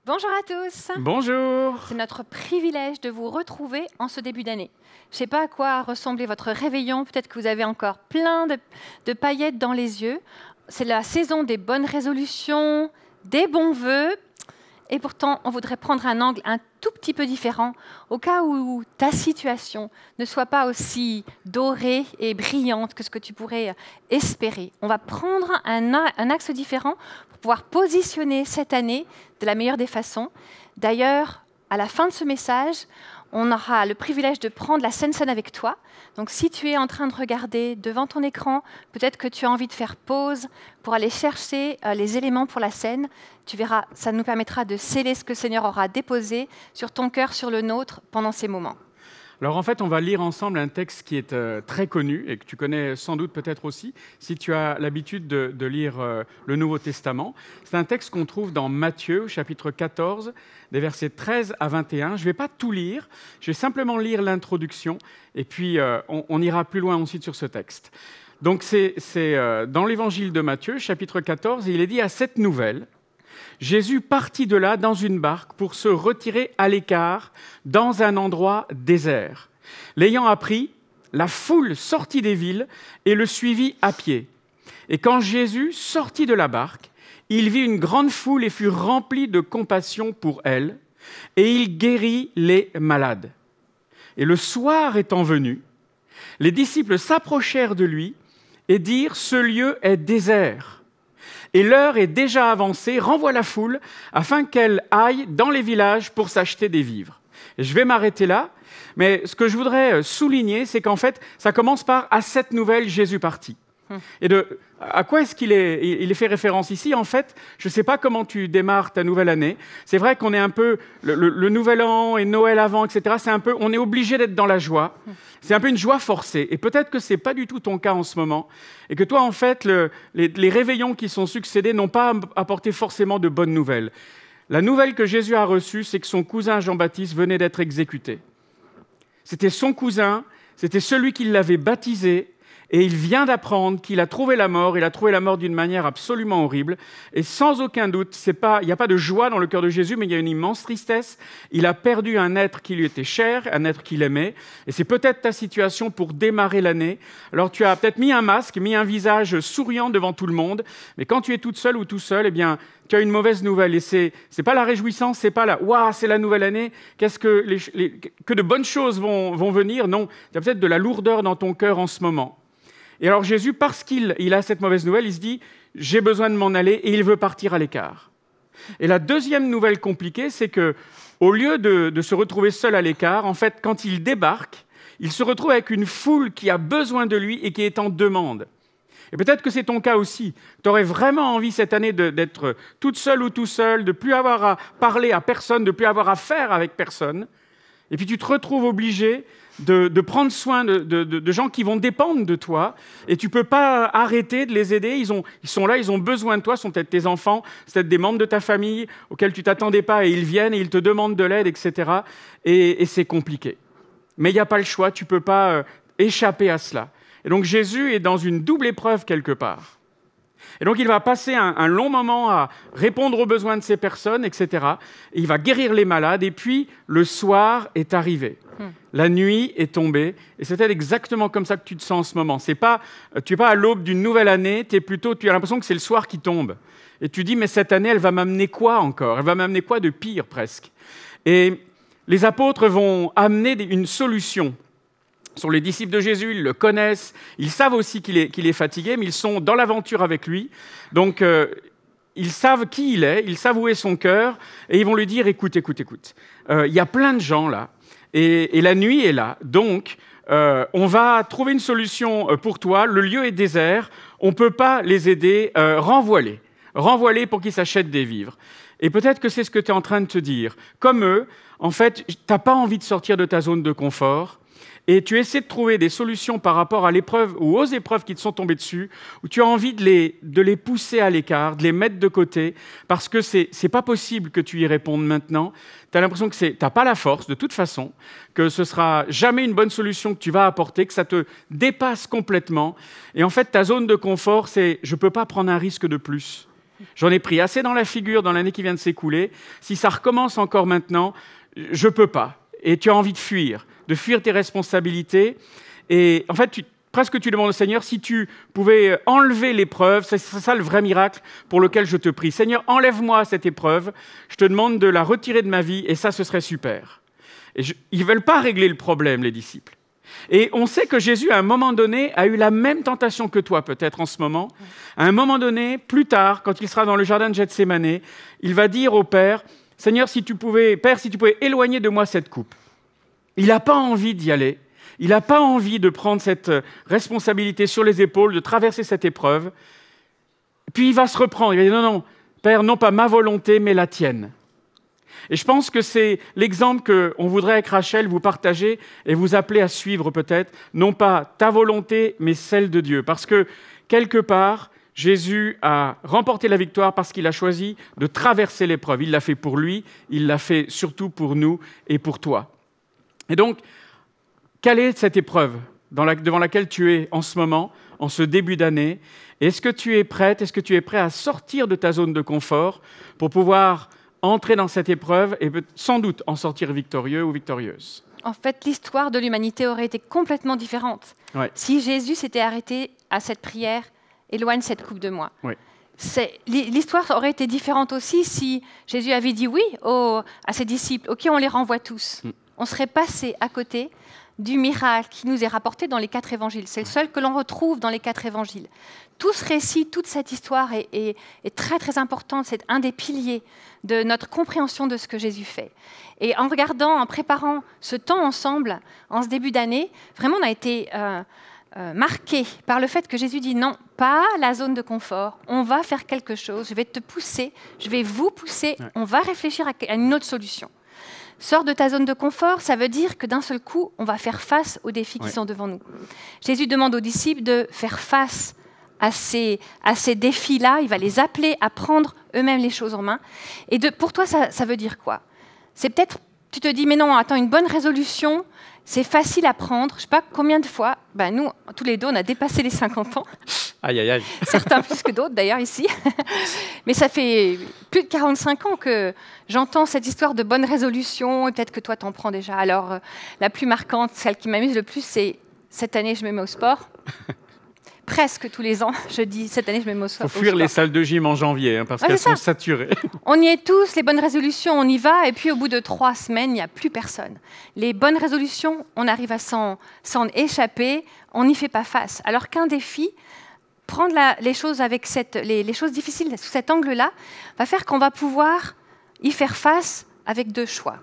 Bonjour à tous. Bonjour. C'est notre privilège de vous retrouver en ce début d'année. Je ne sais pas à quoi ressemblait votre réveillon. Peut-être que vous avez encore plein de paillettes dans les yeux. C'est la saison des bonnes résolutions, des bons vœux. Et pourtant, on voudrait prendre un angle un tout petit peu différent, au cas où ta situation ne soit pas aussi dorée et brillante que ce que tu pourrais espérer. On va prendre un axe différent pour pouvoir positionner cette année de la meilleure des façons. D'ailleurs, à la fin de ce message, on aura le privilège de prendre la scène avec toi. Donc si tu es en train de regarder devant ton écran, peut-être que tu as envie de faire pause pour aller chercher les éléments pour la scène. Tu verras, ça nous permettra de sceller ce que le Seigneur aura déposé sur ton cœur, sur le nôtre, pendant ces moments. Alors en fait, on va lire ensemble un texte qui est très connu et que tu connais sans doute peut-être aussi, si tu as l'habitude de lire le Nouveau Testament. C'est un texte qu'on trouve dans Matthieu, au chapitre 14, des versets 13 à 21. Je ne vais pas tout lire, je vais simplement lire l'introduction et puis on ira plus loin ensuite sur ce texte. Donc c'est dans l'évangile de Matthieu, chapitre 14, et il est dit à cette nouvelle: Jésus partit de là dans une barque pour se retirer à l'écart dans un endroit désert. L'ayant appris, la foule sortit des villes et le suivit à pied. Et quand Jésus sortit de la barque, il vit une grande foule et fut rempli de compassion pour elle, et il guérit les malades. Et le soir étant venu, les disciples s'approchèrent de lui et dirent: « Ce lieu est désert. Et l'heure est déjà avancée, renvoie la foule afin qu'elle aille dans les villages pour s'acheter des vivres. » Et je vais m'arrêter là, mais ce que je voudrais souligner, c'est qu'en fait, ça commence par « à cette nouvelle, Jésus partit ». Et à quoi est-ce qu'il est fait référence ici? En fait, je ne sais pas comment tu démarres ta nouvelle année. C'est vrai qu'on est un peu, le nouvel an et Noël avant, etc., on est obligé d'être dans la joie. C'est un peu une joie forcée. Et peut-être que ce n'est pas du tout ton cas en ce moment. Et que toi, en fait, les réveillons qui sont succédés n'ont pas apporté forcément de bonnes nouvelles. La nouvelle que Jésus a reçue, c'est que son cousin Jean-Baptiste venait d'être exécuté. C'était son cousin, c'était celui qui l'avait baptisé. Et il vient d'apprendre qu'il a trouvé la mort. Il a trouvé la mort d'une manière absolument horrible. Et sans aucun doute, il n'y a pas de joie dans le cœur de Jésus, mais il y a une immense tristesse. Il a perdu un être qui lui était cher, un être qu'il aimait. Et c'est peut-être ta situation pour démarrer l'année. Alors tu as peut-être mis un masque, mis un visage souriant devant tout le monde. Mais quand tu es toute seule ou tout seul, eh bien, tu as une mauvaise nouvelle. Et c'est pas la réjouissance, c'est pas la « Waouh, c'est la nouvelle année, qu'est-ce que de bonnes choses vont venir ?» Non, il y a peut-être de la lourdeur dans ton cœur en ce moment. Et alors Jésus, parce qu'il a cette mauvaise nouvelle, il se dit « j'ai besoin de m'en aller » et il veut partir à l'écart. Et la deuxième nouvelle compliquée, c'est qu'au lieu de se retrouver seul à l'écart, en fait, quand il débarque, il se retrouve avec une foule qui a besoin de lui et qui est en demande. Et peut-être que c'est ton cas aussi. Tu aurais vraiment envie cette année d'être toute seule ou tout seul, de ne plus avoir à parler à personne, de ne plus avoir à faire avec personne. Et puis tu te retrouves obligé de prendre soin de gens qui vont dépendre de toi, et tu ne peux pas arrêter de les aider. Ils sont là, ils ont besoin de toi, ce sont peut-être tes enfants, c'est peut-être des membres de ta famille auxquels tu ne t'attendais pas, et ils viennent et ils te demandent de l'aide, etc. Et c'est compliqué. Mais il n'y a pas le choix, tu ne peux pas échapper à cela. Et donc Jésus est dans une double épreuve quelque part. Et donc il va passer un long moment à répondre aux besoins de ces personnes, etc. Et il va guérir les malades, et puis le soir est arrivé. La nuit est tombée, et c'est peut-être exactement comme ça que tu te sens en ce moment. Tu n'es pas à l'aube d'une nouvelle année, tu as l'impression que c'est le soir qui tombe. Et tu dis, mais cette année, elle va m'amener quoi encore? Elle va m'amener quoi de pire presque? Et les apôtres vont amener une solution. Sur les disciples de Jésus, ils le connaissent, ils savent aussi qu'il est fatigué, mais ils sont dans l'aventure avec lui. Donc, ils savent qui il est, ils savent où est son cœur, et ils vont lui dire, écoute, il y a plein de gens là, et la nuit est là, donc on va trouver une solution pour toi, le lieu est désert, on ne peut pas les aider, renvoie-les pour qu'ils s'achètent des vivres. Et peut-être que c'est ce que tu es en train de te dire. Comme eux, en fait, tu n'as pas envie de sortir de ta zone de confort, et tu essaies de trouver des solutions par rapport à l'épreuve ou aux épreuves qui te sont tombées dessus, où tu as envie de les pousser à l'écart, de les mettre de côté, parce que c'est pas possible que tu y répondes maintenant. Tu as l'impression que tu n'as pas la force, de toute façon, que ce sera jamais une bonne solution que tu vas apporter, que ça te dépasse complètement. Et en fait, ta zone de confort, c'est « je ne peux pas prendre un risque de plus ». J'en ai pris assez dans la figure dans l'année qui vient de s'écouler. Si ça recommence encore maintenant, je ne peux pas. Et tu as envie de fuir tes responsabilités. Et en fait, presque tu demandes au Seigneur si tu pouvais enlever l'épreuve. C'est ça le vrai miracle pour lequel je te prie. Seigneur, enlève-moi cette épreuve. Je te demande de la retirer de ma vie et ça, ce serait super. Et ils ne veulent pas régler le problème, les disciples. Et on sait que Jésus, à un moment donné, a eu la même tentation que toi, peut-être en ce moment. À un moment donné, plus tard, quand il sera dans le jardin de Gethsémanée, il va dire au Père, « Seigneur, Père, si tu pouvais éloigner de moi cette coupe. » Il n'a pas envie d'y aller. Il n'a pas envie de prendre cette responsabilité sur les épaules, de traverser cette épreuve. Puis il va se reprendre. Il va dire, « Non, Père, non pas ma volonté, mais la tienne. » Et je pense que c'est l'exemple qu'on voudrait avec Rachel vous partager et vous appeler à suivre peut-être, non pas ta volonté, mais celle de Dieu. Parce que, quelque part, Jésus a remporté la victoire parce qu'il a choisi de traverser l'épreuve. Il l'a fait pour lui, il l'a fait surtout pour nous et pour toi. Et donc, quelle est cette épreuve devant laquelle tu es en ce moment, en ce début d'année? Est-ce que tu es prête, est-ce que tu es prêt à sortir de ta zone de confort pour pouvoir entrer dans cette épreuve et sans doute en sortir victorieux ou victorieuse? En fait, l'histoire de l'humanité aurait été complètement différente. Ouais. Si Jésus s'était arrêté à cette prière, éloigne cette coupe de moi. Ouais. L'histoire aurait été différente aussi si Jésus avait dit oui à ses disciples. Ok, on les renvoie tous. On serait passé à côté du miracle qui nous est rapporté dans les 4 évangiles. C'est le seul que l'on retrouve dans les 4 évangiles. Tout ce récit, toute cette histoire est très très importante. C'est un des piliers de notre compréhension de ce que Jésus fait. Et en regardant, en préparant ce temps ensemble, en ce début d'année, vraiment on a été marqué par le fait que Jésus dit non, pas la zone de confort, on va faire quelque chose, je vais te pousser, je vais vous pousser, on va réfléchir à une autre solution. Sors de ta zone de confort, ça veut dire que d'un seul coup, on va faire face aux défis qui sont devant nous. Jésus demande aux disciples de faire face à ces défis-là, il va les appeler à prendre eux-mêmes les choses en main. Et pour toi, ça veut dire quoi? C'est peut-être, tu te dis, mais non, attends, une bonne résolution, c'est facile à prendre. Je ne sais pas combien de fois, nous, tous les deux, on a dépassé les 50 ans. Aïe, aïe, aïe. Certains plus que d'autres, d'ailleurs, ici. Mais ça fait plus de 45 ans que j'entends cette histoire de bonne résolution, et peut-être que toi, t'en prends déjà. Alors, la plus marquante, celle qui m'amuse le plus, c'est cette année, je me mets au sport. Presque tous les ans, je dis cette année, je me mets au sport. Il faut fuir les salles de gym en janvier, parce qu'elles sont saturées. On y est tous, les bonnes résolutions, on y va, et puis au bout de 3 semaines, il n'y a plus personne. Les bonnes résolutions, on arrive à s'en échapper, on n'y fait pas face. Alors qu'un défi, prendre les choses avec les choses difficiles sous cet angle-là, va faire qu'on va pouvoir y faire face avec 2 choix.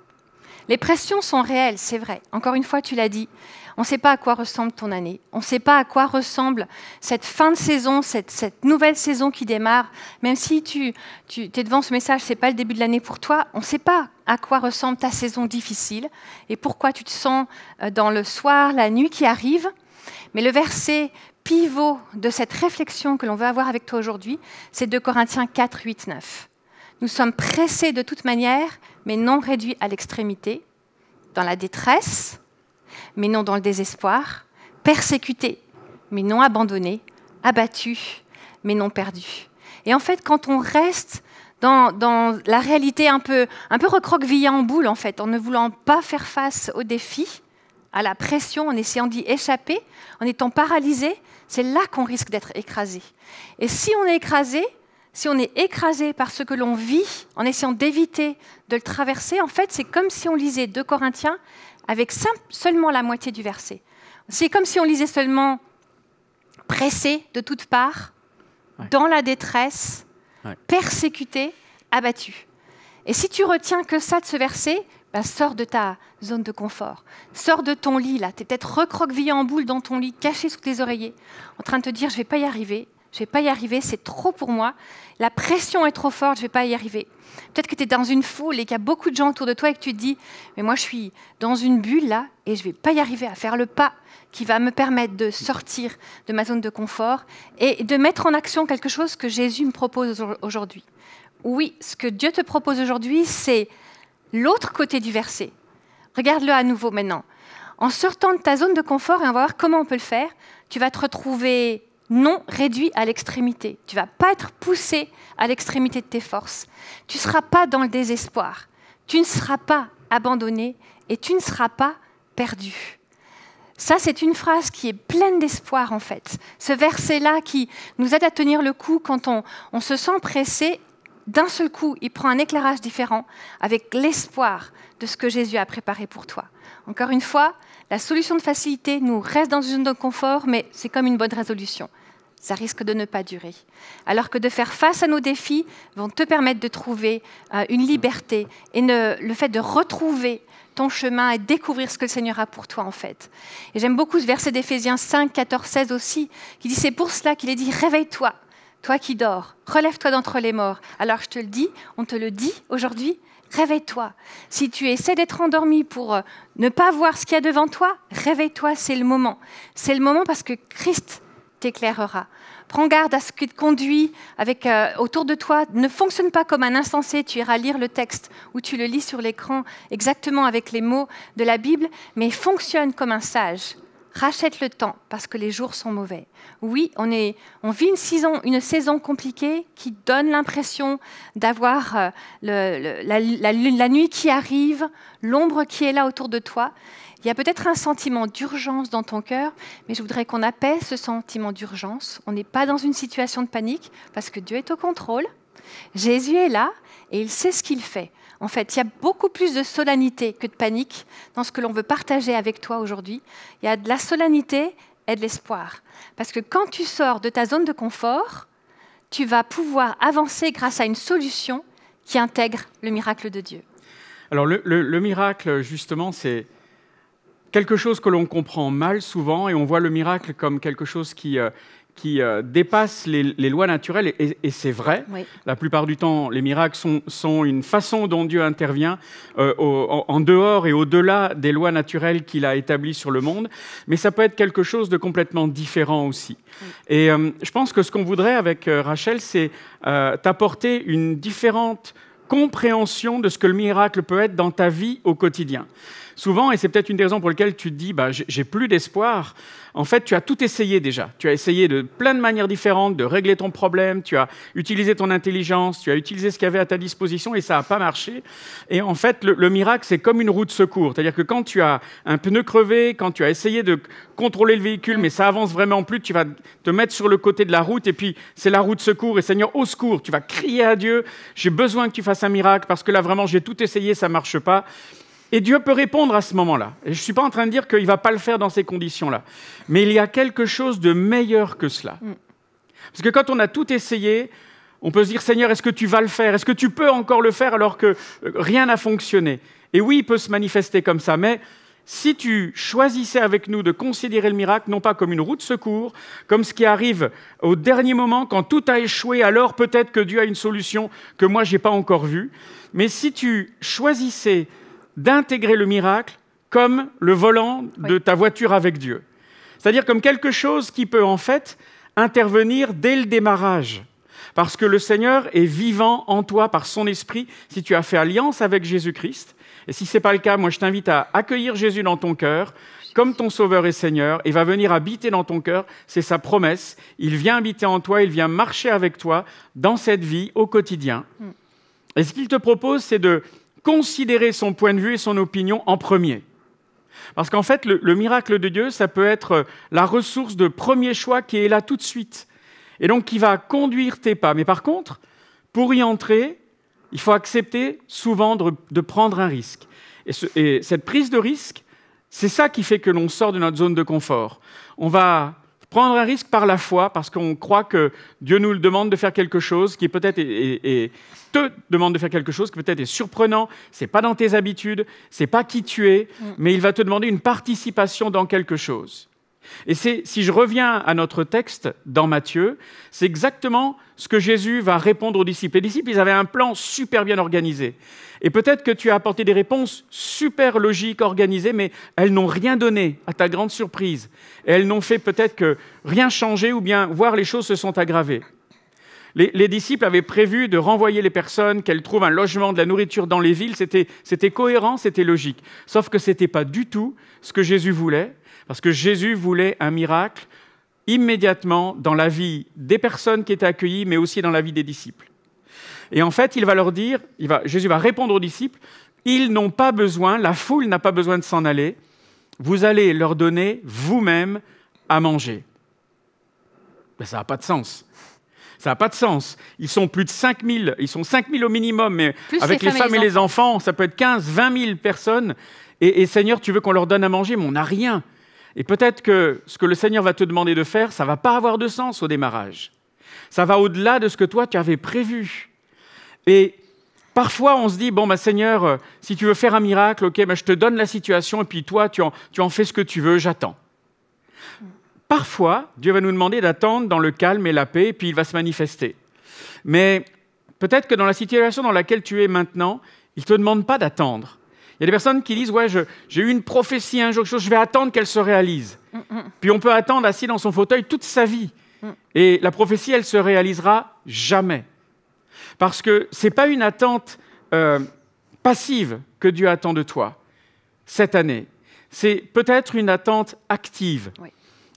Les pressions sont réelles, c'est vrai. Encore une fois, tu l'as dit, on ne sait pas à quoi ressemble ton année. On ne sait pas à quoi ressemble cette fin de saison, cette nouvelle saison qui démarre. Même si tu es devant ce message, ce n'est pas le début de l'année pour toi, on ne sait pas à quoi ressemble ta saison difficile et pourquoi tu te sens dans le soir, la nuit qui arrive. Mais le verset pivot de cette réflexion que l'on veut avoir avec toi aujourd'hui, c'est 2 Corinthiens 4, 8, 9. Nous sommes pressés de toute manière, mais non réduits à l'extrémité, dans la détresse, mais non dans le désespoir, persécutés, mais non abandonnés, abattus, mais non perdus. Et en fait, quand on reste dans la réalité un peu recroquevillée en boule, en fait, en ne voulant pas faire face aux défis, à la pression, en essayant d'y échapper, en étant paralysé, c'est là qu'on risque d'être écrasé. Et si on est écrasé par ce que l'on vit, en essayant d'éviter de le traverser, en fait, c'est comme si on lisait 2 Corinthiens avec seulement la moitié du verset. C'est comme si on lisait seulement pressé de toutes parts, dans la détresse, persécuté, abattu. Et si tu retiens que ça de ce verset, sors de ta zone de confort. Sors de ton lit, là. Tu es peut-être recroquevillé en boule dans ton lit, caché sous tes oreillers, en train de te dire « je ne vais pas y arriver ». Je ne vais pas y arriver, c'est trop pour moi. La pression est trop forte, je ne vais pas y arriver. Peut-être que tu es dans une foule et qu'il y a beaucoup de gens autour de toi et que tu te dis « mais moi, je suis dans une bulle là et je ne vais pas y arriver à faire le pas qui va me permettre de sortir de ma zone de confort et de mettre en action quelque chose que Jésus me propose aujourd'hui. » Oui, ce que Dieu te propose aujourd'hui, c'est l'autre côté du verset. Regarde-le à nouveau maintenant. En sortant de ta zone de confort, et on va voir comment on peut le faire, tu vas te retrouver non réduit à l'extrémité. Tu ne vas pas être poussé à l'extrémité de tes forces. Tu ne seras pas dans le désespoir. Tu ne seras pas abandonné et tu ne seras pas perdu. Ça, c'est une phrase qui est pleine d'espoir, en fait. Ce verset-là qui nous aide à tenir le coup quand on se sent pressé, d'un seul coup, il prend un éclairage différent avec l'espoir de ce que Jésus a préparé pour toi. Encore une fois, la solution de facilité nous reste dans une zone de confort, mais c'est comme une bonne résolution. Ça risque de ne pas durer. Alors que de faire face à nos défis vont te permettre de trouver une liberté et le fait de retrouver ton chemin et découvrir ce que le Seigneur a pour toi en fait. Et j'aime beaucoup ce verset d'Éphésiens 5, 14, 16 aussi, qui dit « C'est pour cela qu'il est dit, réveille-toi, toi qui dors, relève-toi d'entre les morts. » Alors je te le dis, on te le dit aujourd'hui, réveille-toi. Si tu essaies d'être endormi pour ne pas voir ce qu'il y a devant toi, réveille-toi, c'est le moment. C'est le moment parce que Christ t'éclairera. Prends garde à ce qui te conduit autour de toi. Ne fonctionne pas comme un insensé. Tu iras lire le texte ou tu le lis sur l'écran exactement avec les mots de la Bible, mais fonctionne comme un sage. Rachète le temps parce que les jours sont mauvais. Oui, on vit une saison compliquée qui donne l'impression d'avoir la nuit qui arrive, l'ombre qui est là autour de toi. Il y a peut-être un sentiment d'urgence dans ton cœur, mais je voudrais qu'on apaise ce sentiment d'urgence. On n'est pas dans une situation de panique parce que Dieu est au contrôle. Jésus est là et il sait ce qu'il fait. En fait, il y a beaucoup plus de solennité que de panique dans ce que l'on veut partager avec toi aujourd'hui. Il y a de la solennité et de l'espoir. Parce que quand tu sors de ta zone de confort, tu vas pouvoir avancer grâce à une solution qui intègre le miracle de Dieu. Alors le miracle, justement, c'est quelque chose que l'on comprend mal souvent et on voit le miracle comme quelque chose qui dépasse les lois naturelles et c'est vrai. Oui. La plupart du temps, les miracles sont une façon dont Dieu intervient en dehors et au-delà des lois naturelles qu'il a établies sur le monde, mais ça peut être quelque chose de complètement différent aussi. Oui. Et je pense que ce qu'on voudrait avec Rachel, c'est t'apporter une différente compréhension de ce que le miracle peut être dans ta vie au quotidien. Souvent, et c'est peut-être une des raisons pour lesquelles tu te dis « j'ai plus d'espoir », en fait, tu as tout essayé déjà. Tu as essayé de plein de manières différentes de régler ton problème, tu as utilisé ton intelligence, tu as utilisé ce qu'il y avait à ta disposition et ça n'a pas marché. Et en fait, le miracle, c'est comme une roue de secours. C'est-à-dire que quand tu as un pneu crevé, quand tu as essayé de contrôler le véhicule, mais ça avance vraiment plus, tu vas te mettre sur le côté de la route et puis c'est la roue de secours. Et Seigneur, au secours, tu vas crier à Dieu « J'ai besoin que tu fasses un miracle parce que là, vraiment, j'ai tout essayé, ça ne marche pas. » Et Dieu peut répondre à ce moment-là. Et je ne suis pas en train de dire qu'il ne va pas le faire dans ces conditions-là. Mais il y a quelque chose de meilleur que cela. Parce que quand on a tout essayé, on peut se dire « Seigneur, est-ce que tu vas le faire? Est-ce que tu peux encore le faire alors que rien n'a fonctionné ?» Et oui, il peut se manifester comme ça. Mais si tu choisissais avec nous de considérer le miracle, non pas comme une roue de secours, comme ce qui arrive au dernier moment, quand tout a échoué, alors peut-être que Dieu a une solution que moi, je n'ai pas encore vue. Mais si tu choisissais d'intégrer le miracle comme le volant de ta voiture avec Dieu. C'est-à-dire comme quelque chose qui peut en fait intervenir dès le démarrage. Parce que le Seigneur est vivant en toi par son esprit si tu as fait alliance avec Jésus-Christ. Et si ce n'est pas le cas, moi je t'invite à accueillir Jésus dans ton cœur comme ton Sauveur et Seigneur. Il va venir habiter dans ton cœur, c'est sa promesse. Il vient habiter en toi, il vient marcher avec toi dans cette vie au quotidien. Et ce qu'il te propose, c'est de considérer son point de vue et son opinion en premier. Parce qu'en fait, le miracle de Dieu, ça peut être la ressource de premier choix qui est là tout de suite. Et donc, qui va conduire tes pas. Mais par contre, pour y entrer, il faut accepter souvent de prendre un risque. Et cette prise de risque, c'est ça qui fait que l'on sort de notre zone de confort. On va prendre un risque par la foi, parce qu'on croit que Dieu nous le demande de faire quelque chose qui peut-être te demande de faire quelque chose qui peut-être est surprenant, c'est pas dans tes habitudes, c'est pas qui tu es, mais il va te demander une participation dans quelque chose. Et si je reviens à notre texte dans Matthieu, c'est exactement ce que Jésus va répondre aux disciples. Les disciples, ils avaient un plan super bien organisé. Et peut-être que tu as apporté des réponses super logiques, organisées, mais elles n'ont rien donné, à ta grande surprise. Et elles n'ont fait peut-être que rien changer ou bien voir les choses se sont aggravées. Les disciples avaient prévu de renvoyer les personnes, qu'elles trouvent un logement, de la nourriture dans les villes. C'était cohérent, c'était logique. Sauf que ce n'était pas du tout ce que Jésus voulait, parce que Jésus voulait un miracle immédiatement dans la vie des personnes qui étaient accueillies, mais aussi dans la vie des disciples. Et en fait, il va leur dire, Jésus va répondre aux disciples, ils n'ont pas besoin, la foule n'a pas besoin de s'en aller, vous allez leur donner vous-même à manger. Ben, ça n'a pas de sens. Ça n'a pas de sens. Ils sont plus de 5 000, ils sont 5 000 au minimum, mais plus avec les femmes et les enfants, ça peut être 15, 20 000 personnes. Et Seigneur, tu veux qu'on leur donne à manger, mais on n'a rien. Et peut-être que ce que le Seigneur va te demander de faire, ça ne va pas avoir de sens au démarrage. Ça va au-delà de ce que toi, tu avais prévu. Et parfois, on se dit, bon, Seigneur, si tu veux faire un miracle, ok, je te donne la situation, et puis toi, tu en fais ce que tu veux, j'attends. Parfois, Dieu va nous demander d'attendre dans le calme et la paix, et puis il va se manifester. Mais peut-être que dans la situation dans laquelle tu es maintenant, il ne te demande pas d'attendre. Il y a des personnes qui disent, ouais, j'ai eu une prophétie un jour, je vais attendre qu'elle se réalise. Puis on peut attendre assis dans son fauteuil toute sa vie. Et la prophétie, elle ne se réalisera jamais. Parce que ce n'est pas une attente passive que Dieu attend de toi cette année. C'est peut-être une attente active, oui,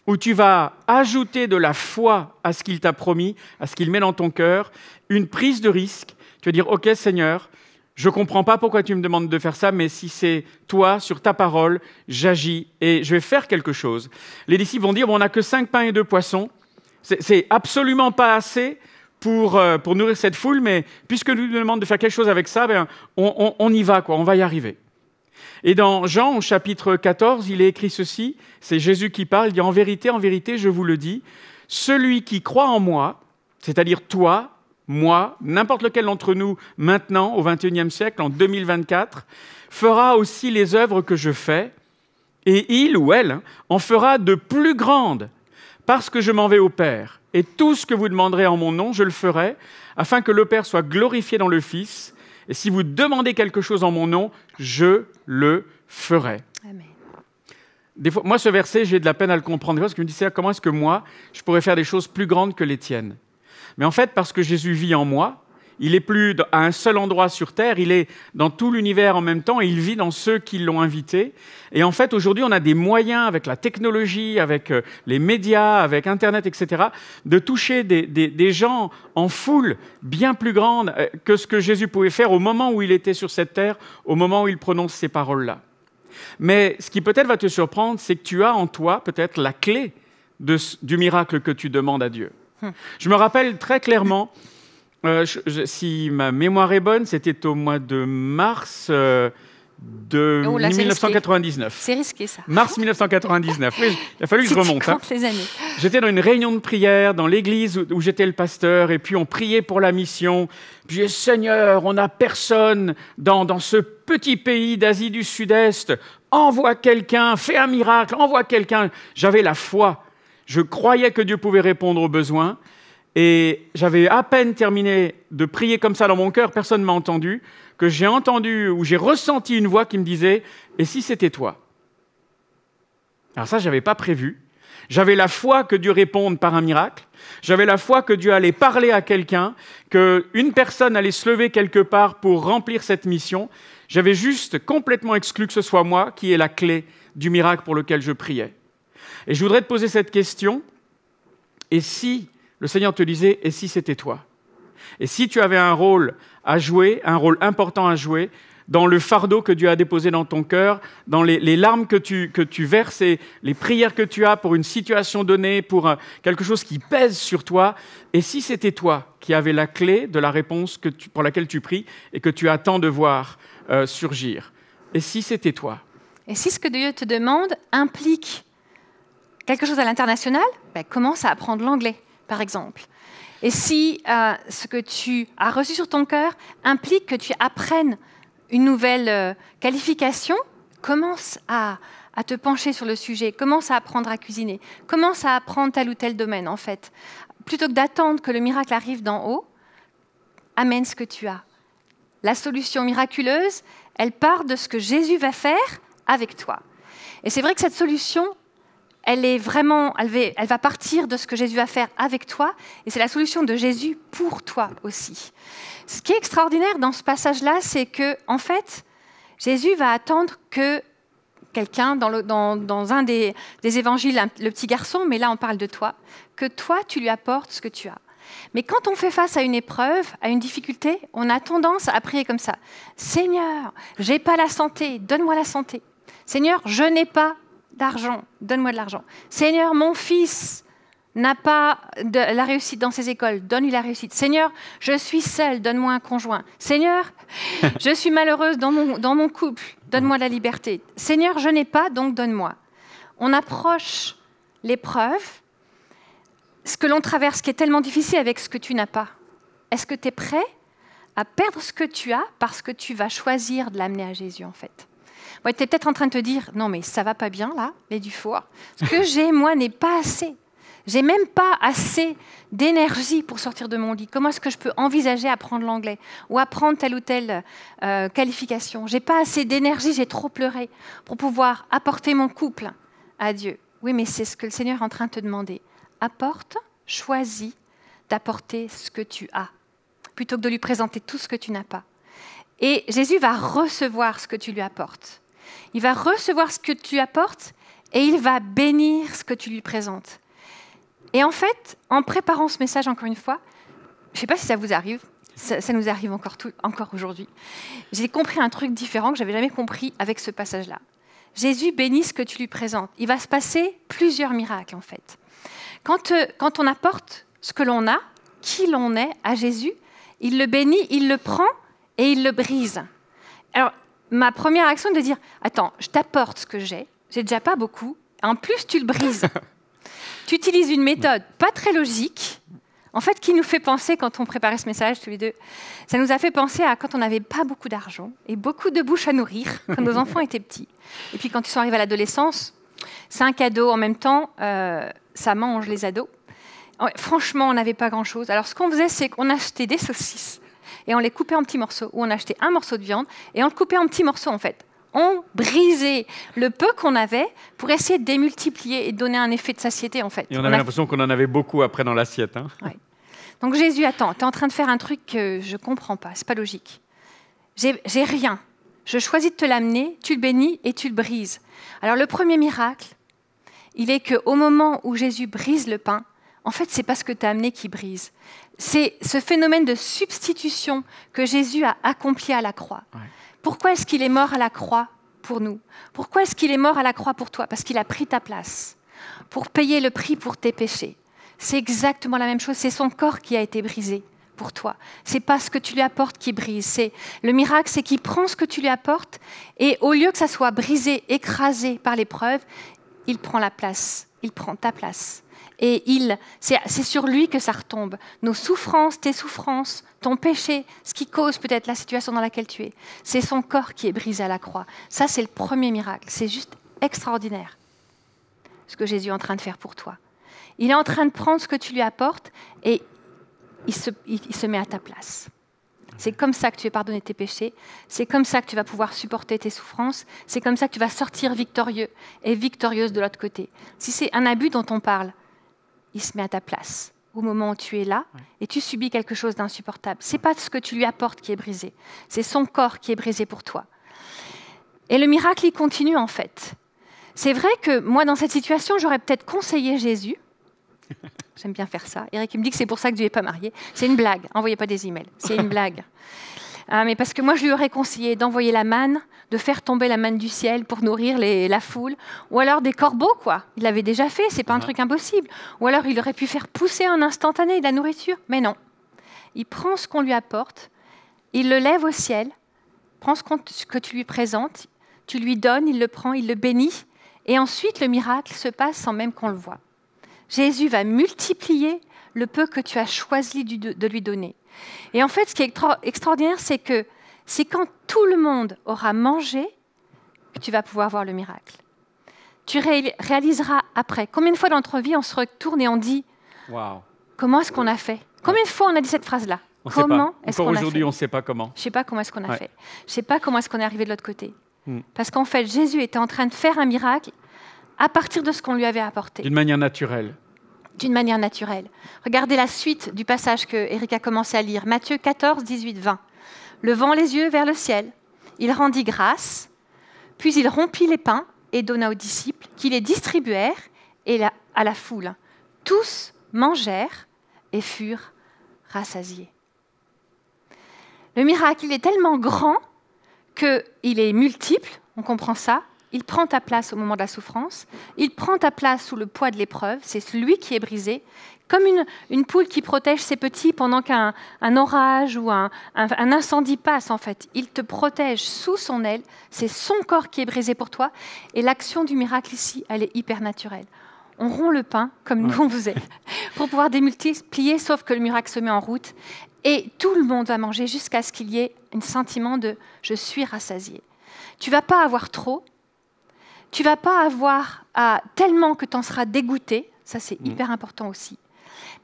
où tu vas ajouter de la foi à ce qu'il t'a promis, à ce qu'il met dans ton cœur, une prise de risque. Tu vas dire, ok Seigneur, je ne comprends pas pourquoi tu me demandes de faire ça, mais si c'est toi, sur ta parole, j'agis et je vais faire quelque chose. Les disciples vont dire, on n'a que 5 pains et 2 poissons. C'est absolument pas assez pour nourrir cette foule, mais puisque nous demandons de faire quelque chose avec ça, on y va, on va y arriver. Et dans Jean, au chapitre 14, il est écrit ceci, c'est Jésus qui parle, il dit « En vérité, je vous le dis, celui qui croit en moi, c'est-à-dire toi, moi, n'importe lequel d'entre nous, maintenant, au XXIe siècle, en 2024, fera aussi les œuvres que je fais, et il ou elle en fera de plus grandes, parce que je m'en vais au Père. Et tout ce que vous demanderez en mon nom, je le ferai, afin que le Père soit glorifié dans le Fils. Et si vous demandez quelque chose en mon nom, je le ferai. » Amen. Des fois, moi, ce verset, j'ai de la peine à le comprendre. Parce que je me dis, comment est-ce que moi, je pourrais faire des choses plus grandes que les tiennes ? Mais en fait, parce que Jésus vit en moi, il n'est plus à un seul endroit sur Terre, il est dans tout l'univers en même temps, et il vit dans ceux qui l'ont invité. Et en fait, aujourd'hui, on a des moyens, avec la technologie, avec les médias, avec Internet, etc., de toucher des gens en foule bien plus grande que ce que Jésus pouvait faire au moment où il était sur cette terre, au moment où il prononce ces paroles-là. Mais ce qui peut-être va te surprendre, c'est que tu as en toi peut-être la clé du miracle que tu demandes à Dieu. Je me rappelle très clairement, si ma mémoire est bonne, c'était au mois de mars de 1999. C'est risqué, ça. Mars 1999. Oui, il a fallu que je remonte. Les années. J'étais dans une réunion de prière dans l'église où j'étais le pasteur, et puis on priait pour la mission. Puis, Seigneur, on n'a personne dans ce petit pays d'Asie du Sud-Est. Envoie quelqu'un, fais un miracle, envoie quelqu'un. J'avais la foi. Je croyais que Dieu pouvait répondre aux besoins. Et j'avais à peine terminé de prier comme ça dans mon cœur, personne ne m'a entendu, que j'ai entendu ou j'ai ressenti une voix qui me disait « Et si c'était toi ?» Alors ça, je n'avais pas prévu. J'avais la foi que Dieu réponde par un miracle. J'avais la foi que Dieu allait parler à quelqu'un, qu'une personne allait se lever quelque part pour remplir cette mission. J'avais juste complètement exclu que ce soit moi qui ait la clé du miracle pour lequel je priais. Et je voudrais te poser cette question. Et si le Seigneur te disait « Et si c'était toi ?» Et si tu avais un rôle à jouer, un rôle important à jouer, dans le fardeau que Dieu a déposé dans ton cœur, dans les larmes que tu verses et les prières que tu as pour une situation donnée, pour quelque chose qui pèse sur toi, et si c'était toi qui avais la clé de la réponse pour laquelle tu pries et que tu attends de voir surgir, et si c'était toi? Et si ce que Dieu te demande implique quelque chose à l'international, commence à apprendre l'anglais, par exemple. Et si ce que tu as reçu sur ton cœur implique que tu apprennes une nouvelle qualification, commence à te pencher sur le sujet, commence à apprendre à cuisiner, commence à apprendre tel ou tel domaine, en fait. Plutôt que d'attendre que le miracle arrive d'en haut, amène ce que tu as. La solution miraculeuse, elle part de ce que Jésus va faire avec toi. Et c'est vrai que cette solution, elle va partir de ce que Jésus va faire avec toi, et c'est la solution de Jésus pour toi aussi. Ce qui est extraordinaire dans ce passage-là, c'est que, en fait, Jésus va attendre que quelqu'un dans un des évangiles, le petit garçon, mais là on parle de toi, que toi tu lui apportes ce que tu as. Mais quand on fait face à une épreuve, à une difficulté, on a tendance à prier comme ça. Seigneur, j'ai pas la santé, donne-moi la santé. Seigneur, je n'ai pas d'argent, donne-moi de l'argent. Seigneur, mon fils n'a pas la réussite dans ses écoles, donne-lui la réussite. Seigneur, je suis seule, donne-moi un conjoint. Seigneur, je suis malheureuse dans mon couple, donne-moi la liberté. Seigneur, je n'ai pas, donc donne-moi. On approche l'épreuve, ce que l'on traverse, qui est tellement difficile avec ce que tu n'as pas. Est-ce que tu es prêt à perdre ce que tu as parce que tu vas choisir de l'amener à Jésus, en fait? Ouais, tu es peut-être en train de te dire, non mais ça va pas bien là, les Dufour. Ce que j'ai, moi, n'est pas assez. J'ai même pas assez d'énergie pour sortir de mon lit. Comment est-ce que je peux envisager apprendre l'anglais ou apprendre telle ou telle qualification? J'ai pas assez d'énergie, j'ai trop pleuré pour pouvoir apporter mon couple à Dieu. Oui, mais c'est ce que le Seigneur est en train de te demander. Apporte, choisis d'apporter ce que tu as, plutôt que de lui présenter tout ce que tu n'as pas. Et Jésus va recevoir ce que tu lui apportes. Il va recevoir ce que tu apportes et il va bénir ce que tu lui présentes. Et en fait, en préparant ce message encore une fois, je ne sais pas si ça vous arrive, ça nous arrive encore aujourd'hui, j'ai compris un truc différent que je n'avais jamais compris avec ce passage-là. Jésus bénit ce que tu lui présentes. Il va se passer plusieurs miracles en fait. Quand on apporte ce que l'on a, qui l'on est à Jésus, il le bénit, il le prend et il le brise. Alors, ma première action est de dire, attends, je t'apporte ce que j'ai déjà pas beaucoup, en plus tu le brises. Tu utilises une méthode pas très logique, en fait, qui nous fait penser, quand on préparait ce message tous les deux, ça nous a fait penser à quand on n'avait pas beaucoup d'argent et beaucoup de bouches à nourrir, quand nos enfants étaient petits. Et puis quand ils sont arrivés à l'adolescence, c'est un cadeau en même temps, ça mange les ados. Franchement, on n'avait pas grand-chose. Alors ce qu'on faisait, c'est qu'on achetait des saucisses et on les coupait en petits morceaux, ou on achetait un morceau de viande et on le coupait en petits morceaux en fait. On brisait le peu qu'on avait pour essayer de démultiplier et de donner un effet de satiété en fait. Et on avait l'impression qu'on en avait beaucoup après dans l'assiette. Hein. Ouais. Donc Jésus, attends, tu es en train de faire un truc que je ne comprends pas, c'est pas logique. J'ai rien. Je choisis de te l'amener, tu le bénis et tu le brises. Alors le premier miracle, il est qu'au moment où Jésus brise le pain, en fait, c'est pas ce que tu as amené qui brise. C'est ce phénomène de substitution que Jésus a accompli à la croix. Ouais. Pourquoi est-ce qu'il est mort à la croix pour nous? Pourquoi est-ce qu'il est mort à la croix pour toi? Parce qu'il a pris ta place, pour payer le prix pour tes péchés. C'est exactement la même chose, c'est son corps qui a été brisé pour toi. C'est pas ce que tu lui apportes qui brise. Le miracle, c'est qu'il prend ce que tu lui apportes et au lieu que ça soit brisé, écrasé par l'épreuve, il prend la place, il prend ta place. Et c'est sur lui que ça retombe. Nos souffrances, tes souffrances, ton péché, ce qui cause peut-être la situation dans laquelle tu es, c'est son corps qui est brisé à la croix. Ça, c'est le premier miracle. C'est juste extraordinaire, ce que Jésus est en train de faire pour toi. Il est en train de prendre ce que tu lui apportes et il se met à ta place. C'est comme ça que tu es pardonné tes péchés. C'est comme ça que tu vas pouvoir supporter tes souffrances. C'est comme ça que tu vas sortir victorieux et victorieuse de l'autre côté. Si c'est un abus dont on parle, il se met à ta place au moment où tu es là et tu subis quelque chose d'insupportable. Ce n'est pas ce que tu lui apportes qui est brisé. C'est son corps qui est brisé pour toi. Et le miracle, il continue en fait. C'est vrai que moi, dans cette situation, j'aurais peut-être conseillé Jésus. J'aime bien faire ça. Eric, il me dit que c'est pour ça que Dieu n'est pas marié. C'est une blague. Envoyez pas des emails. C'est une blague. Mais parce que moi, je lui aurais conseillé d'envoyer la manne, de faire tomber la manne du ciel pour nourrir la foule, ou alors des corbeaux, quoi. Il l'avait déjà fait, c'est pas un truc impossible. Ou alors, il aurait pu faire pousser en instantané de la nourriture. Mais non. Il prend ce qu'on lui apporte, il le lève au ciel, prend ce que tu lui présentes, tu lui donnes, il le prend, il le bénit, et ensuite, le miracle se passe sans même qu'on le voit. Jésus va multiplier le peu que tu as choisi de lui donner. Et en fait, ce qui est extraordinaire, c'est que c'est quand tout le monde aura mangé que tu vas pouvoir voir le miracle. Tu réaliseras après. Combien de fois dans notre vie, on se retourne et on dit wow. Comment est-ce qu'on a fait? Combien de fois on a dit cette phrase-là? Comment est-ce qu'on a fait? Aujourd'hui, on ne sait pas comment. Je ne sais pas comment est-ce qu'on a fait. Je ne sais pas comment est-ce qu'on est arrivé de l'autre côté. Parce qu'en fait, Jésus était en train de faire un miracle à partir de ce qu'on lui avait apporté. D'une manière naturelle. D'une manière naturelle. Regardez la suite du passage que Eric a commencé à lire. Matthieu 14, 18, 20. Levant les yeux vers le ciel, il rendit grâce, puis il rompit les pains et donna aux disciples, qui les distribuèrent et à la foule. Tous mangèrent et furent rassasiés. Le miracle, il est tellement grand qu'il est multiple, on comprend ça. Il prend ta place au moment de la souffrance, il prend ta place sous le poids de l'épreuve, c'est celui qui est brisé, comme une poule qui protège ses petits pendant qu'un orage ou un incendie passe, en fait. Il te protège sous son aile, c'est son corps qui est brisé pour toi, et l'action du miracle ici, elle est hyper naturelle. On rompt le pain, comme nous on faisait, pour pouvoir démultiplier, sauf que le miracle se met en route, et tout le monde va manger jusqu'à ce qu'il y ait un sentiment de « je suis rassasié ». Tu ne vas pas avoir trop, tu ne vas pas avoir tellement que tu en seras dégoûté, ça c'est hyper important aussi,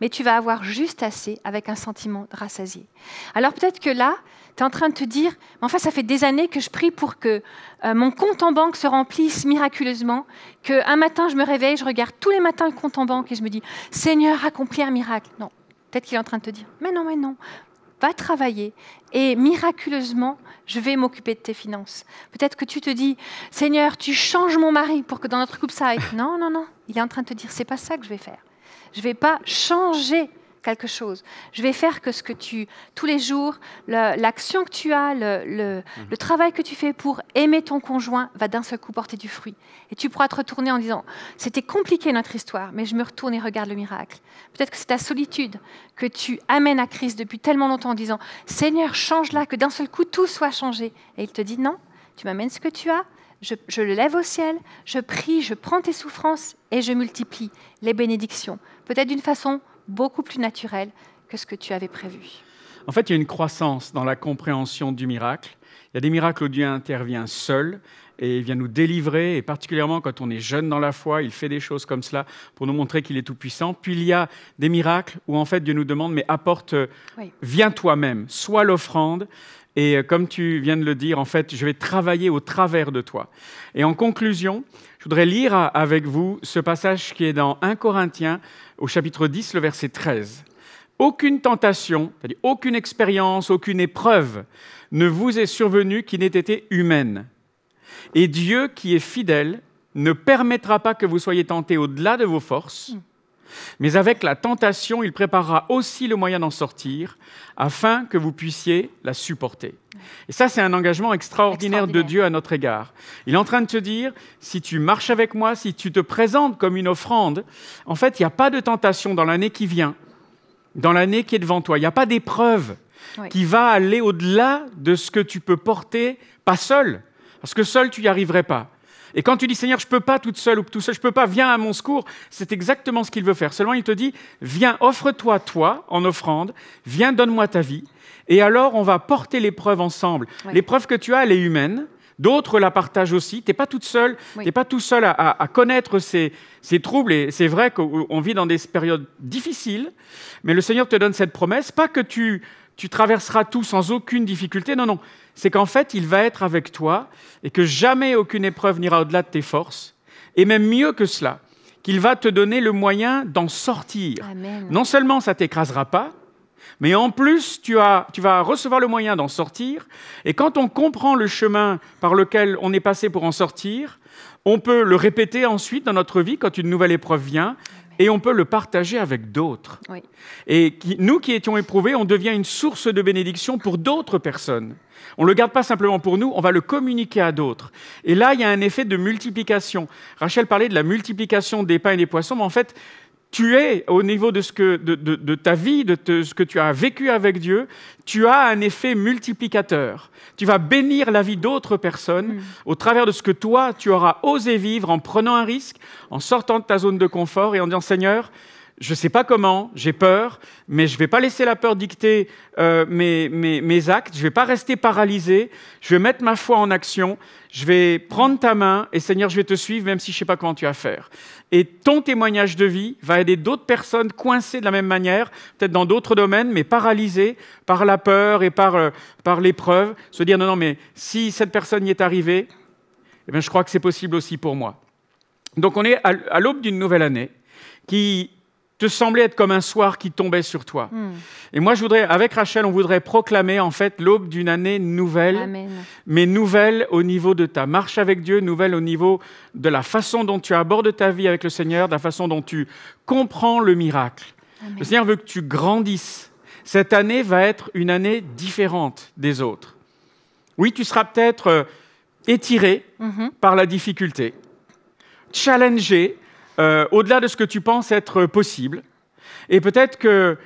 mais tu vas avoir juste assez avec un sentiment de rassasié. Alors peut-être que là, tu es en train de te dire, enfin ça fait des années que je prie pour que mon compte en banque se remplisse miraculeusement, qu'un matin je me réveille, je regarde tous les matins le compte en banque et je me dis, Seigneur, accomplis un miracle. Non, peut-être qu'il est en train de te dire, mais non, va travailler et miraculeusement, je vais m'occuper de tes finances. Peut-être que tu te dis, Seigneur, tu changes mon mari pour que dans notre couple ça aille. Non, il est en train de te dire, c'est pas ça que je vais faire. Je ne vais pas changer quelque chose. Je vais faire que ce que tous les jours, l'action que tu as, le travail que tu fais pour aimer ton conjoint va d'un seul coup porter du fruit. Et tu pourras te retourner en disant, c'était compliqué notre histoire, mais je me retourne et regarde le miracle. Peut-être que c'est ta solitude que tu amènes à Christ depuis tellement longtemps en disant, Seigneur, change-la, que d'un seul coup tout soit changé. Et il te dit, non, tu m'amènes ce que tu as, je le lève au ciel, je prie, je prends tes souffrances et je multiplie les bénédictions. Peut-être d'une façon beaucoup plus naturelle que ce que tu avais prévu. En fait, il y a une croissance dans la compréhension du miracle. Il y a des miracles où Dieu intervient seul et il vient nous délivrer, et particulièrement quand on est jeune dans la foi, il fait des choses comme cela pour nous montrer qu'il est tout-puissant. Puis il y a des miracles où en fait Dieu nous demande, mais apporte, viens toi-même, sois l'offrande. Et comme tu viens de le dire, en fait, je vais travailler au travers de toi. Et en conclusion, je voudrais lire avec vous ce passage qui est dans 1 Corinthiens, au chapitre 10, le verset 13. « Aucune tentation, c'est-à-dire aucune expérience, aucune épreuve ne vous est survenue qui n'ait été humaine. Et Dieu, qui est fidèle, ne permettra pas que vous soyez tentés au-delà de vos forces, mais avec la tentation, il préparera aussi le moyen d'en sortir, afin que vous puissiez la supporter. » Et ça, c'est un engagement extraordinaire de Dieu à notre égard. Il est en train de te dire, si tu marches avec moi, si tu te présentes comme une offrande, en fait, il n'y a pas de tentation dans l'année qui vient, dans l'année qui est devant toi. Il n'y a pas d'épreuve qui va aller au-delà de ce que tu peux porter, pas seul, parce que seul, tu n'y arriverais pas. Et quand tu dis, Seigneur, je ne peux pas toute seule ou tout seul, je ne peux pas, viens à mon secours, c'est exactement ce qu'il veut faire. Seulement, il te dit, viens, offre-toi, toi, en offrande, viens, donne-moi ta vie, et alors on va porter l'épreuve ensemble. L'épreuve que tu as, elle est humaine, d'autres la partagent aussi, tu n'es pas toute seule, tu n'es pas tout seul à connaître ces troubles, et c'est vrai qu'on vit dans des périodes difficiles, mais le Seigneur te donne cette promesse, pas que tu traverseras tout sans aucune difficulté, non, c'est qu'en fait, il va être avec toi et que jamais aucune épreuve n'ira au-delà de tes forces. Et même mieux que cela, qu'il va te donner le moyen d'en sortir. Amen. Non seulement ça ne t'écrasera pas, mais en plus, tu vas recevoir le moyen d'en sortir. Et quand on comprend le chemin par lequel on est passé pour en sortir, on peut le répéter ensuite dans notre vie quand une nouvelle épreuve vient. Et on peut le partager avec d'autres. Oui. Et nous qui étions éprouvés, on devient une source de bénédiction pour d'autres personnes. On ne le garde pas simplement pour nous, on va le communiquer à d'autres. Et là, il y a un effet de multiplication. Rachel parlait de la multiplication des pains et des poissons, mais en fait, tu es, au niveau de ta vie, de ce que tu as vécu avec Dieu, tu as un effet multiplicateur. Tu vas bénir la vie d'autres personnes au travers de ce que toi, tu auras osé vivre en prenant un risque, en sortant de ta zone de confort et en disant « Seigneur, je ne sais pas comment, j'ai peur, mais je ne vais pas laisser la peur dicter mes actes, je ne vais pas rester paralysé, je vais mettre ma foi en action, je vais prendre ta main et Seigneur, je vais te suivre même si je ne sais pas comment tu vas faire. » Et ton témoignage de vie va aider d'autres personnes coincées de la même manière, peut-être dans d'autres domaines, mais paralysées par la peur et par l'épreuve, se dire non, mais si cette personne y est arrivée, eh bien, je crois que c'est possible aussi pour moi. Donc on est à l'aube d'une nouvelle année qui te semblait être comme un soir qui tombait sur toi. Et moi, avec Rachel, on voudrait proclamer en fait l'aube d'une année nouvelle, Amen. mais nouvelle au niveau de ta marche avec Dieu, nouvelle au niveau de la façon dont tu abordes ta vie avec le Seigneur, de la façon dont tu comprends le miracle. Amen. Le Seigneur veut que tu grandisses. Cette année va être une année différente des autres. Oui, tu seras peut-être étiré par la difficulté, challengé au-delà de ce que tu penses être possible. Et peut-être qu'il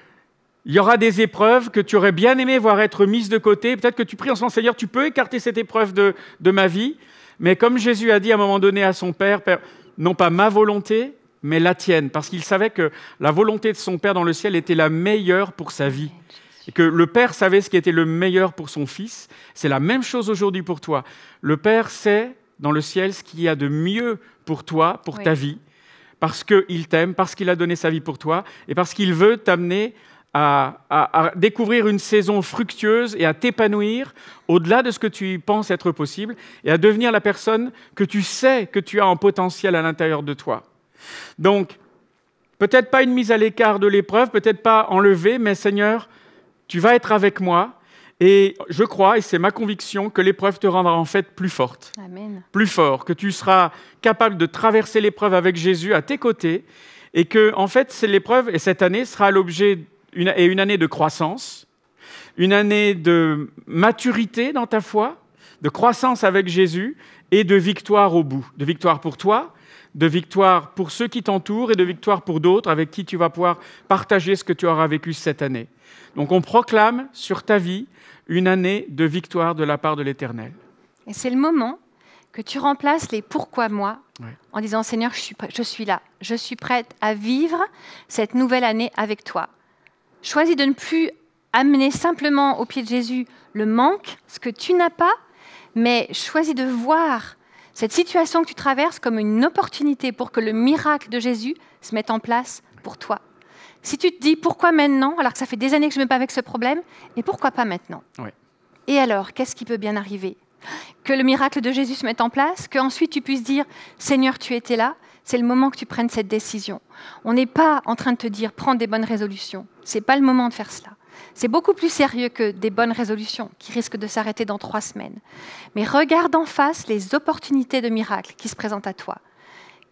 y aura des épreuves que tu aurais bien aimé voir être mises de côté. Peut-être que tu pries en son Seigneur, tu peux écarter cette épreuve de ma vie. Mais comme Jésus a dit à un moment donné à son Père, Père, non pas ma volonté, mais la tienne. Parce qu'il savait que la volonté de son Père dans le ciel était la meilleure pour sa vie. Et que le Père savait ce qui était le meilleur pour son Fils. C'est la même chose aujourd'hui pour toi. Le Père sait dans le ciel ce qu'il y a de mieux pour toi, pour ta vie, parce qu'il t'aime, parce qu'il a donné sa vie pour toi, et parce qu'il veut t'amener à découvrir une saison fructueuse et à t'épanouir au-delà de ce que tu penses être possible, et à devenir la personne que tu sais que tu as en potentiel à l'intérieur de toi. Donc, peut-être pas une mise à l'écart de l'épreuve, peut-être pas enlevée, mais Seigneur, tu vas être avec moi, et je crois, et c'est ma conviction, que l'épreuve te rendra en fait plus forte, Amen. plus fort, que tu seras capable de traverser l'épreuve avec Jésus à tes côtés, et que en fait, c'est l'épreuve, et cette année sera l'objet une année de croissance, une année de maturité dans ta foi, de croissance avec Jésus, et de victoire au bout, de victoire pour toi, de victoire pour ceux qui t'entourent, et de victoire pour d'autres avec qui tu vas pouvoir partager ce que tu auras vécu cette année. Donc on proclame sur ta vie une année de victoire de la part de l'Éternel. Et c'est le moment que tu remplaces les « pourquoi moi » en disant « Seigneur, je suis là, je suis prête à vivre cette nouvelle année avec toi ». Choisis de ne plus amener simplement au pied de Jésus le manque, ce que tu n'as pas, mais choisis de voir cette situation que tu traverses comme une opportunité pour que le miracle de Jésus se mette en place pour toi. Si tu te dis « pourquoi maintenant ?» alors que ça fait des années que je me bats avec ce problème, et pourquoi pas maintenant ? Et alors, qu'est-ce qui peut bien arriver ? Que le miracle de Jésus se mette en place, qu'ensuite tu puisses dire « Seigneur, tu étais là », c'est le moment que tu prennes cette décision. On n'est pas en train de te dire « prends des bonnes résolutions ». Ce n'est pas le moment de faire cela. C'est beaucoup plus sérieux que des bonnes résolutions qui risquent de s'arrêter dans 3 semaines. Mais regarde en face les opportunités de miracle qui se présentent à toi.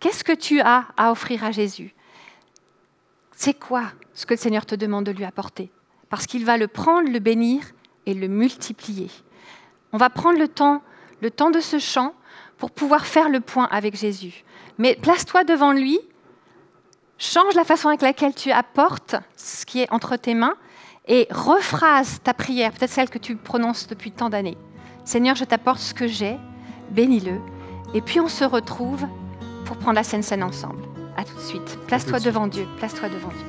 Qu'est-ce que tu as à offrir à Jésus ? C'est quoi ce que le Seigneur te demande de lui apporter ? Parce qu'il va le prendre, le bénir et le multiplier. On va prendre le temps de ce chant pour pouvoir faire le point avec Jésus. Mais place-toi devant lui, change la façon avec laquelle tu apportes ce qui est entre tes mains et rephrase ta prière, peut-être celle que tu prononces depuis tant d'années. Seigneur, je t'apporte ce que j'ai, bénis-le. Et puis on se retrouve pour prendre la Sainte Seine ensemble. À tout de suite. Place-toi devant Dieu. Place-toi devant Dieu.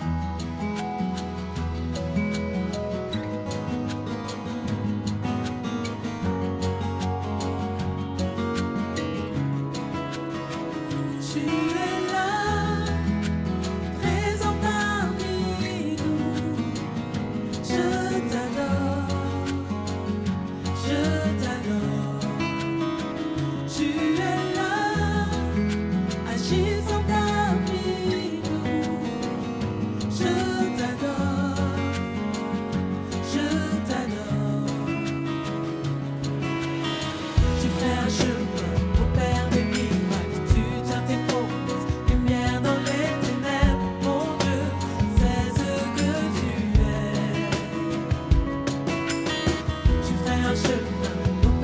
chemin,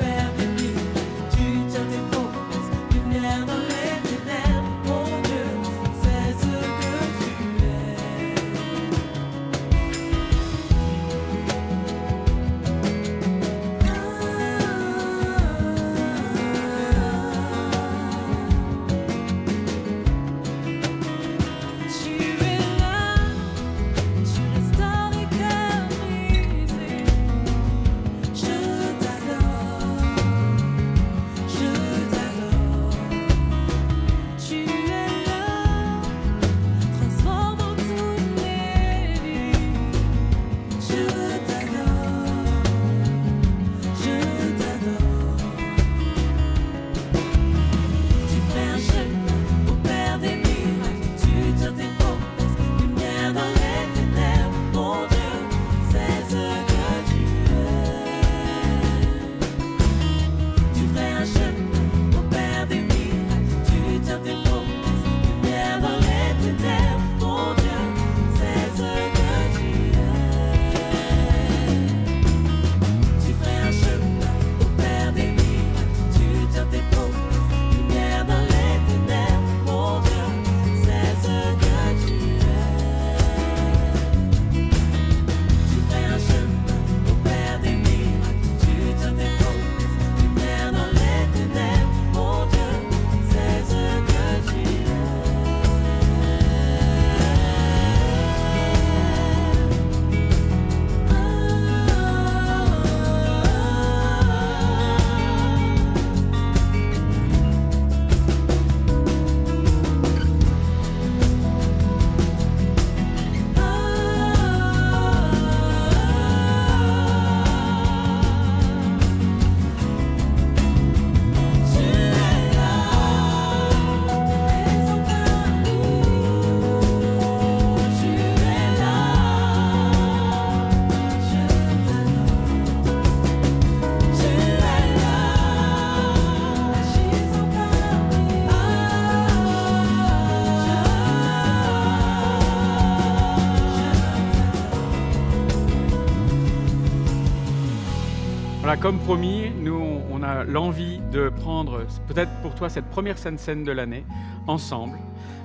Voilà, comme promis, nous, on a l'envie de prendre, peut-être pour toi, cette première Sainte Seine de l'année, ensemble,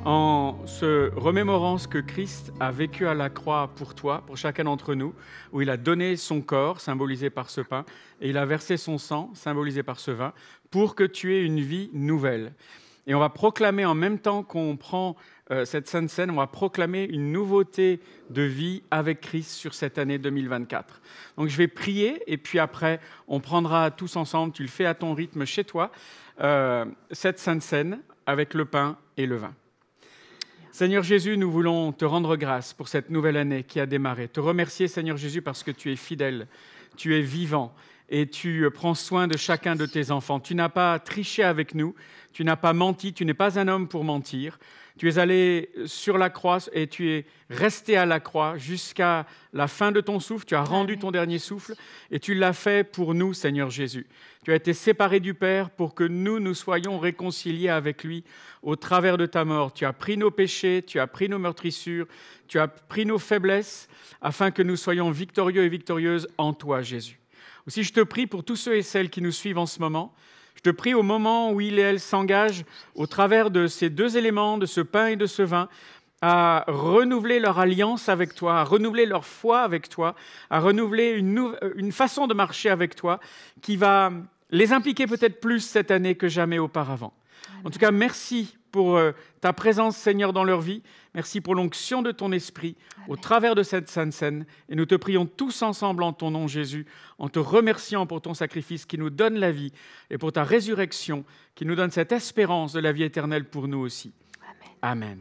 en se remémorant ce que Christ a vécu à la croix pour toi, pour chacun d'entre nous, où il a donné son corps, symbolisé par ce pain, et il a versé son sang, symbolisé par ce vin, pour que tu aies une vie nouvelle. Et on va proclamer en même temps qu'on prend cette Sainte Seine, on va proclamer une nouveauté de vie avec Christ sur cette année 2024. Donc je vais prier et puis après, on prendra tous ensemble, tu le fais à ton rythme chez toi, cette Sainte Seine avec le pain et le vin. Seigneur Jésus, nous voulons te rendre grâce pour cette nouvelle année qui a démarré. Te remercier, Seigneur Jésus, parce que tu es fidèle, tu es vivant et tu prends soin de chacun de tes enfants. Tu n'as pas triché avec nous, tu n'as pas menti, tu n'es pas un homme pour mentir. Tu es allé sur la croix et tu es resté à la croix jusqu'à la fin de ton souffle. Tu as rendu ton dernier souffle et tu l'as fait pour nous, Seigneur Jésus. Tu as été séparé du Père pour que nous soyons réconciliés avec lui au travers de ta mort. Tu as pris nos péchés, tu as pris nos meurtrissures, tu as pris nos faiblesses afin que nous soyons victorieux et victorieuses en toi, Jésus. Aussi, je te prie pour tous ceux et celles qui nous suivent en ce moment. Je te prie au moment où il et elle s'engagent au travers de ces deux éléments, de ce pain et de ce vin, à renouveler leur alliance avec toi, à renouveler leur foi avec toi, à renouveler une façon de marcher avec toi qui va les impliquer peut-être plus cette année que jamais auparavant. En tout cas, merci pour ta présence, Seigneur, dans leur vie. Merci pour l'onction de ton esprit au travers de cette Sainte Seine. Et nous te prions tous ensemble en ton nom, Jésus, en te remerciant pour ton sacrifice qui nous donne la vie et pour ta résurrection qui nous donne cette espérance de la vie éternelle pour nous aussi. Amen. Amen.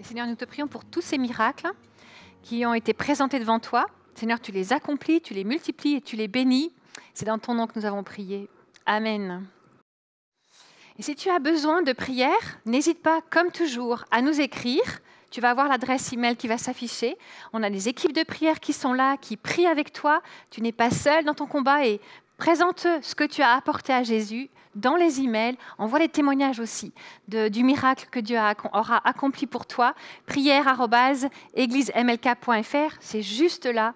Seigneur, nous te prions pour tous ces miracles qui ont été présentés devant toi. Seigneur, tu les accomplis, tu les multiplies et tu les bénis. C'est dans ton nom que nous avons prié. Amen. Et si tu as besoin de prière, n'hésite pas, comme toujours, à nous écrire. Tu vas avoir l'adresse email qui va s'afficher. On a des équipes de prière qui sont là, qui prient avec toi. Tu n'es pas seul dans ton combat et présente ce que tu as apporté à Jésus dans les emails. Envoie les témoignages aussi du miracle que Dieu aura accompli pour toi. prière@églisemlk.fr, c'est juste là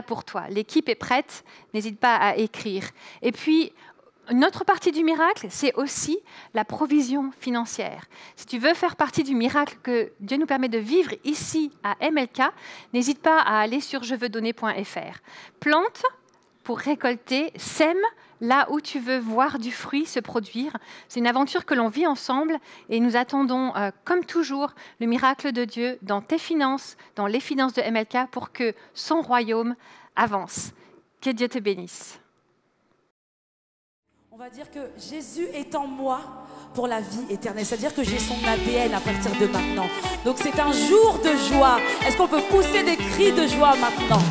pour toi. L'équipe est prête, n'hésite pas à écrire. Et puis, une autre partie du miracle, c'est aussi la provision financière. Si tu veux faire partie du miracle que Dieu nous permet de vivre ici à MLK, n'hésite pas à aller sur jeveusdonner.fr. Plante pour récolter, sème là où tu veux voir du fruit se produire. C'est une aventure que l'on vit ensemble et nous attendons, comme toujours, le miracle de Dieu dans tes finances, dans les finances de MLK pour que son royaume avance. Que Dieu te bénisse. On va dire que Jésus est en moi pour la vie éternelle. C'est-à-dire que j'ai son ADN à partir de maintenant. Donc c'est un jour de joie. Est-ce qu'on peut pousser des cris de joie maintenant?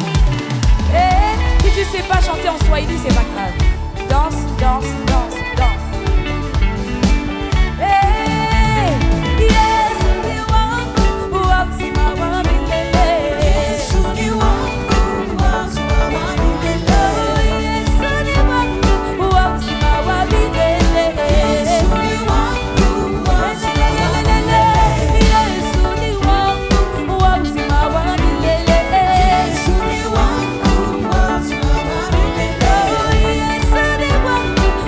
Et si tu ne sais pas chanter en Swahili, c'est pas grave. Danse, danse, danse, danse. Hey, yes, you want to walk in my world. Yes, you want to walk in my world. Yes, you want to walk in my world. Yes, you want to walk in my world. Yes, you want to walk in my world. Yes, you want to walk in my world.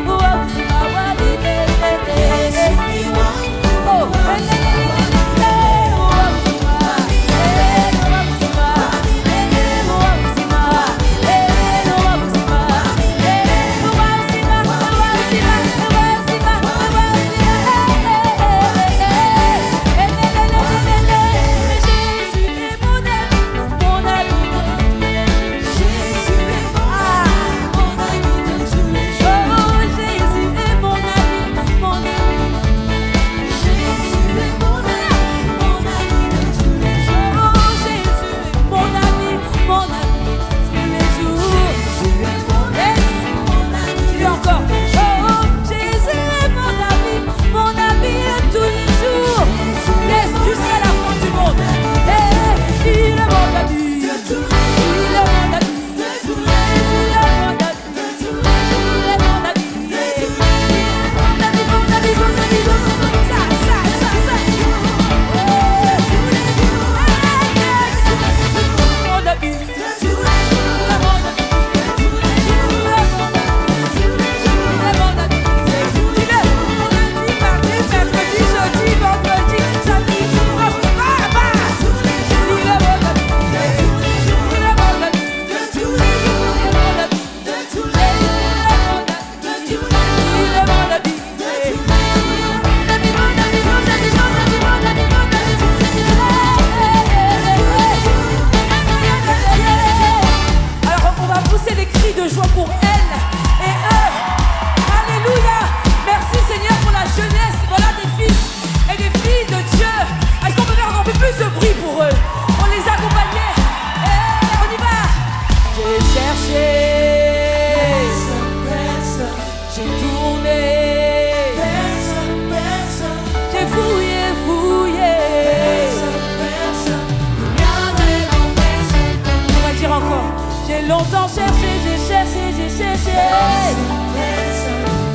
longtemps cherché, j'ai cherché, j'ai cherché.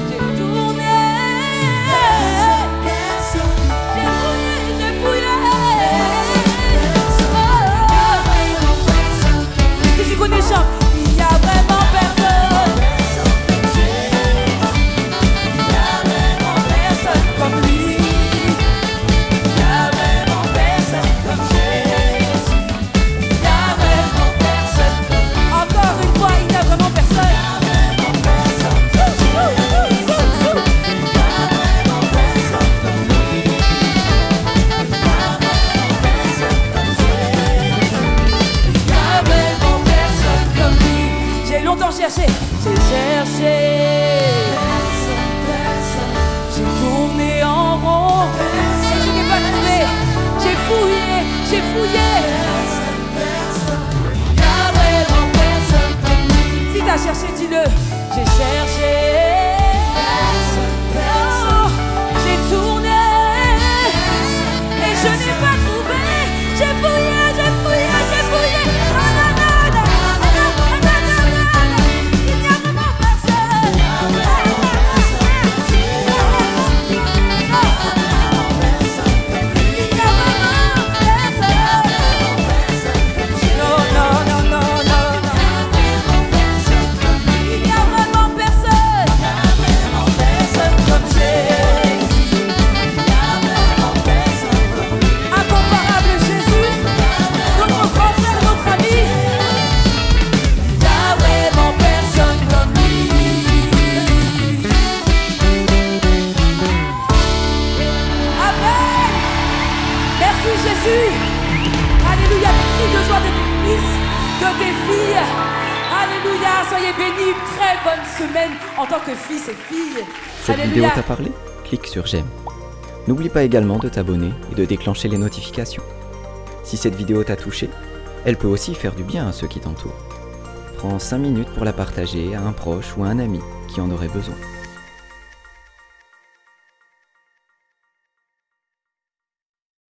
J'ai tourné, j'ai fouillé. Si tu connais chante, il y a vraiment personne. Il y a vraiment personne comme lui. Il y a vraiment personne comme Jésus. Il y a vraiment personne. Encore une fois, il n'y a vraiment personne. Il y a vraiment personne. Il y a vraiment personne comme lui. Il y a vraiment personne comme Jésus. Il y a vraiment personne comme lui. J'ai longtemps cherché, j'ai cherché. J'ai tourné en rond, et je n'ai pas trouvé. J'ai fouillé, j'ai fouillé. Il y a vraiment personne comme lui. Si t'as cherché, dis-le. J'ai cherché. Oh, j'ai tourné, et je n'ai pas trouvé. J'ai fouillé, j'ai fouillé, j'ai fouillé. Ah, non, non, non. Ah, non, ah, non, non, non, non. Il n'y a vraiment personne. Il n'y a vraiment personne. Non, non, non, non, non, non. Il n'y a vraiment personne. Il n'y a vraiment personne comme Jésus. Il n'y a vraiment personne comme lui. Incomparable Jésus, notre grand frère, notre ami. Il n'y a vraiment personne comme lui. Amen. Merci Jésus. Alléluia. Des cris de joie de tes fils, de tes filles. Alléluia. Soyez bénis. Une très bonne semaine en tant que fils et filles. Cette vidéo t'a parlé? Clique sur j'aime. N'oublie pas également de t'abonner et de déclencher les notifications. Si cette vidéo t'a touché, elle peut aussi faire du bien à ceux qui t'entourent. Prends 5 minutes pour la partager à un proche ou à un ami qui en aurait besoin.